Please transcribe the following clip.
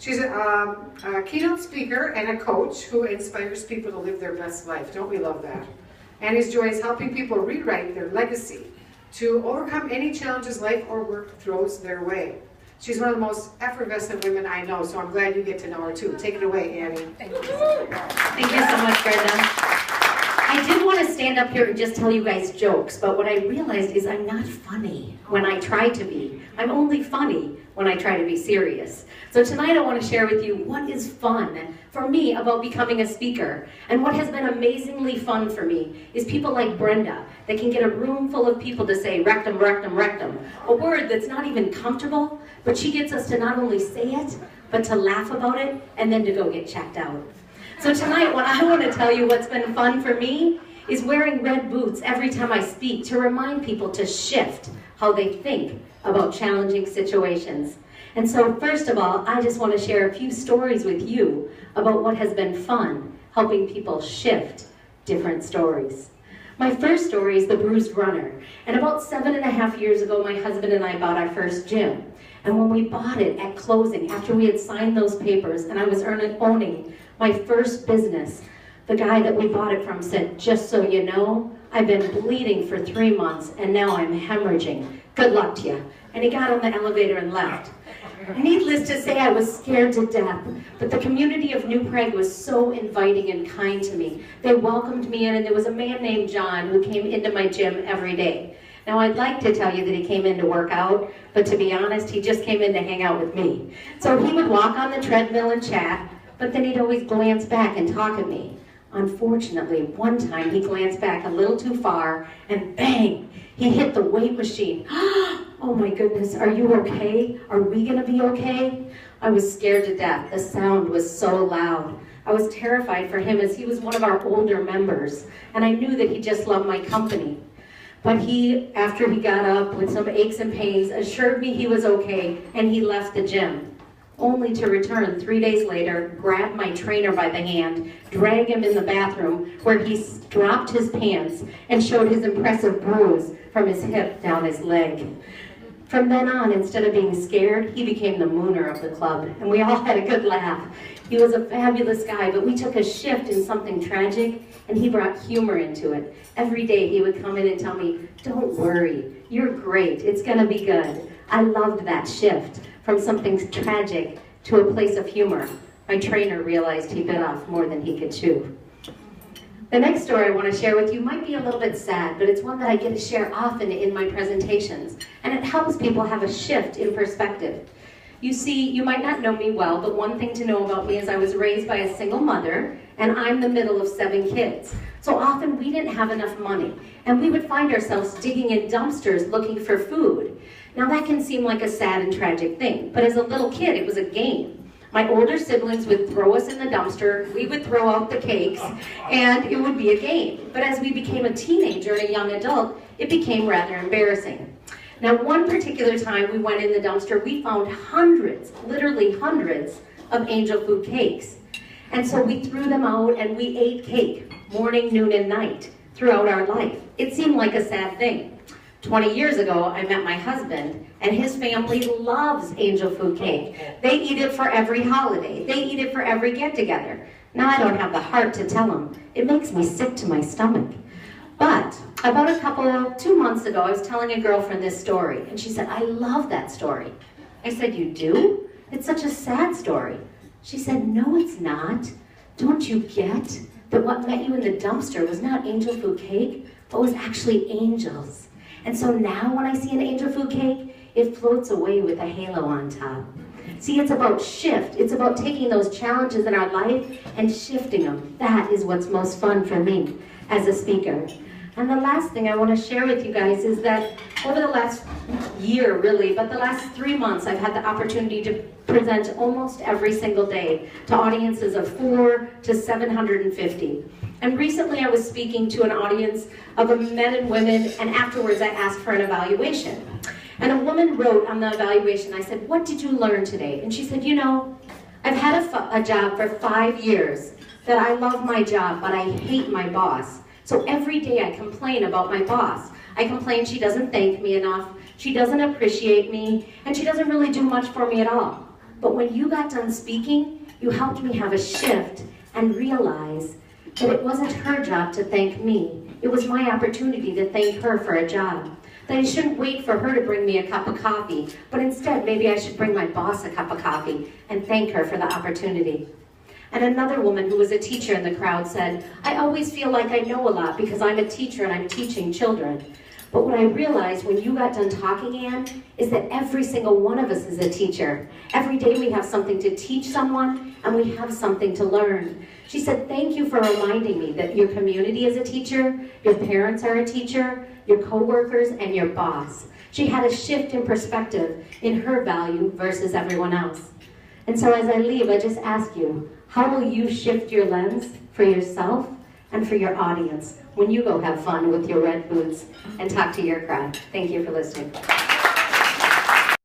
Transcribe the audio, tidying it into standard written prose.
She's a keynote speaker and a coach who inspires people to live their best life. Don't we love that? Annie's joy is helping people rewrite their legacy to overcome any challenges life or work throws their way. She's one of the most effervescent women I know, so I'm glad you get to know her too. Take it away, Annie. Thank you so much, Brenda. I did want to stand up here and just tell you guys jokes, but what I realized is I'm not funny when I try to be. I'm only funny when I try to be serious. So tonight I want to share with you what is fun for me about becoming a speaker. And what has been amazingly fun for me is people like Brenda that can get a room full of people to say rectum, rectum, rectum. A word that's not even comfortable, but she gets us to not only say it, but to laugh about it and then to go get checked out. So tonight, what I want to tell you what's been fun for me is wearing red boots every time I speak to remind people to shift how they think about challenging situations. And so first of all, I just want to share a few stories with you about what has been fun, helping people shift different stories. My first story is the bruised runner. And about 7.5 years ago, my husband and I bought our first gym. And when we bought it at closing, after we had signed those papers and I was owning my first business, the guy that we bought it from said, "Just so you know, I've been bleeding for 3 months and now I'm hemorrhaging. Good luck to you." And he got on the elevator and left. Needless to say, I was scared to death, but the community of New Prague was so inviting and kind to me. They welcomed me in, and there was a man named John who came into my gym every day. Now, I'd like to tell you that he came in to work out, but to be honest, he just came in to hang out with me. So he would walk on the treadmill and chat, but then he'd always glance back and talk at me. Unfortunately, one time he glanced back a little too far, and bang, he hit the weight machine. Oh my goodness, are you okay? Are we gonna be okay? I was scared to death. The sound was so loud. I was terrified for him as he was one of our older members, and I knew that he just loved my company. But he, after he got up with some aches and pains, assured me he was okay, and he left the gym, only to return 3 days later, grab my trainer by the hand, drag him in the bathroom where he dropped his pants and showed his impressive bruise from his hip down his leg. From then on, instead of being scared, he became the mooner of the club, and we all had a good laugh. He was a fabulous guy, but we took a shift in something tragic, and he brought humor into it. Every day he would come in and tell me, "Don't worry, you're great, it's gonna be good." I loved that shift from something tragic to a place of humor. My trainer realized he bit off more than he could chew. The next story I want to share with you might be a little bit sad, but it's one that I get to share often in my presentations, and it helps people have a shift in perspective. You see, you might not know me well, but one thing to know about me is I was raised by a single mother, and I'm the middle of 7 kids. So often we didn't have enough money, and we would find ourselves digging in dumpsters looking for food. Now that can seem like a sad and tragic thing, but as a little kid, it was a game. My older siblings would throw us in the dumpster, we would throw out the cakes, and it would be a game. But as we became a teenager and a young adult, it became rather embarrassing. Now, one particular time we went in the dumpster, we found hundreds, literally hundreds, of angel food cakes. And so we threw them out and we ate cake, morning, noon, and night, throughout our life. It seemed like a sad thing. 20 years ago, I met my husband, and his family loves angel food cake. They eat it for every holiday. They eat it for every get-together. Now, I don't have the heart to tell him. It makes me sick to my stomach. But about 2 months ago, I was telling a girlfriend this story, and she said, "I love that story." I said, "You do? It's such a sad story." She said, "No, it's not. Don't you get that what met you in the dumpster was not angel food cake, but was actually angels? And so now when I see an angel food cake, it floats away with a halo on top." See, it's about shift. It's about taking those challenges in our life and shifting them. That is what's most fun for me as a speaker. And the last thing I want to share with you guys is that over the last year, really, but the last 3 months, I've had the opportunity to present almost every single day to audiences of 400 to 750. And recently I was speaking to an audience of men and women, and afterwards I asked for an evaluation. And a woman wrote on the evaluation, I said, "What did you learn today?" And she said, "You know, I've had a job for 5 years, that I love my job, but I hate my boss. So every day I complain about my boss. I complain she doesn't thank me enough, she doesn't appreciate me, and she doesn't really do much for me at all. But when you got done speaking, you helped me have a shift and realize that it wasn't her job to thank me. It was my opportunity to thank her for a job. That I shouldn't wait for her to bring me a cup of coffee, but instead maybe I should bring my boss a cup of coffee and thank her for the opportunity. And another woman who was a teacher in the crowd said, I always feel like I know a lot because I'm a teacher and I'm teaching children. But what I realized when you got done talking, Anne, is that every single one of us is a teacher. Every day we have something to teach someone and we have something to learn. She said, thank you for reminding me that your community is a teacher, your parents are a teacher, your coworkers, and your boss. She had a shift in perspective in her value versus everyone else. And so as I leave, I just ask you, how will you shift your lens for yourself and for your audience when you go have fun with your red boots and talk to your crowd? Thank you for listening.